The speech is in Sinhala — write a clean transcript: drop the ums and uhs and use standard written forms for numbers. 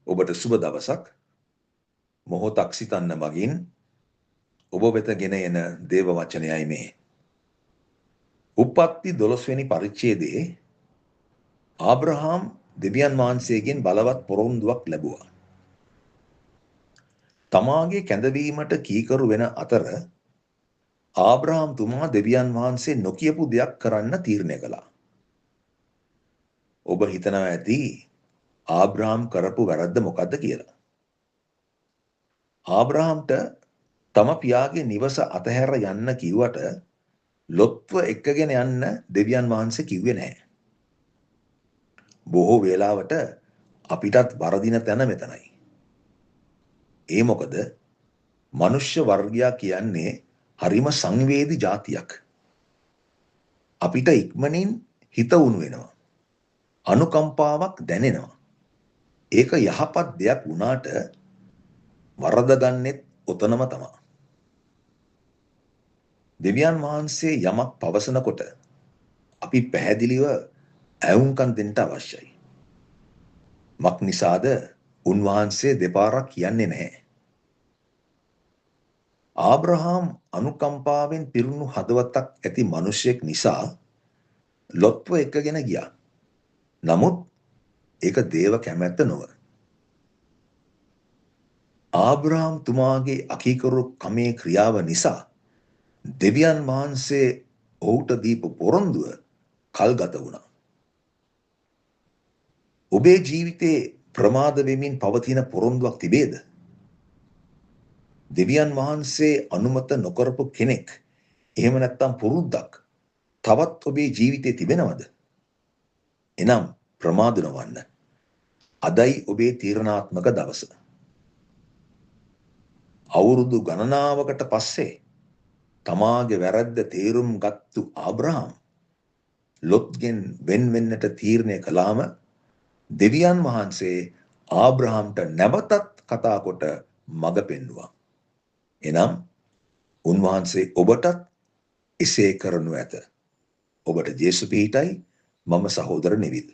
ඔබට සුබ දවසක්. මොහොතක් සිතන්න මගින් ඔබ වෙත ගෙන එන දේව වචනයයි මේ. උප්පත්ති 12 වෙනි පරිච්ඡේදයේ ආබ්‍රහාම් දෙවියන් වහන්සේගෙන් බලවත් පොරොන්දුවක් ලැබුවා. තමාගේ කැඳවීමට කීකරු වෙන අතර ආබ්‍රහාම් තුමා දෙවියන් වහන්සේ නොකියපු දෙයක් කරන්න තීරණය කළා. ඔබ හිතනවා ඇති ආබ්‍රහාම් කරපු වැරද්ද මොකද්ද කියලා. ආබ්‍රහාම්ට තම පියාගේ නිවස අතහැර යන්න කිව්වට ලොත්ව එක්කගෙන යන්න දෙවියන් වහන්සේ කිව්වේ නැහැ. බොහෝ වෙලාවට අපිටත් වරදින තැන මෙතනයි. ඒ මොකද මනුෂ්‍ය වර්ගයා කියන්නේ හරිම සංවේදී જાතියක්. අපිට ඉක්මනින් හිත උණු වෙනවා. අනුකම්පාවක් දැනෙනවා. ඒක යහපත් දෙයක් වුණාට වරදගන්නෙත් ඔතනම තමයි. දෙවියන් වහන්සේ යමක් පවසනකොට අපි පැහැදිලිව ඇහුම්කන් දෙන්න අවශ්‍යයි. මක් නිසාද උන්වහන්සේ දෙපාරක් කියන්නේ නැහැ. ආබ්‍රහාම් අනුකම්පාවෙන් පිරුණු හදවතක් ඇති මිනිසෙක් නිසා ලොත්ව එක්කගෙන ගියා. නමුත් ඒක දේව කැමැත්ත නොව. ආබ්‍රහාම් තුමාගේ අකීකරු කමේ ක්‍රියාව නිසා දෙවියන් වහන්සේ ඔහුට දීපු පොරොන්දුව කල්ගත වුණා. ඔබේ ජීවිතේ ප්‍රමාද වෙමින් පවතින පොරොන්දුවක් තිබේද? දෙවියන් වහන්සේ අනුමත නොකරපු කෙනෙක් එහෙම නැත්නම් පුරුද්දක් තවත් ඔබේ ජීවිතේ තිබෙනවද? එනම් ප්‍රමාද නොවන්න. අදයි ඔබේ තීරණාත්මක දවස. අවුරුදු ගණනාවකට පස්සේ තමාගේ වැරද්ද තේරුම් ගත්තු ආබ්‍රහාම් ලොත්ගෙන් වෙන් වෙන්නට තීරණය කළාම දෙවියන් වහන්සේ ආබ්‍රහාම්ට නැවතත් කතා කොට මඟ පෙන්වුවා. එනම් උන්වහන්සේ ඔබටත් එසේ කරනු ඇත. ඔබට ජේසු පිහිටයි. මම සහෝදර නිවිල්.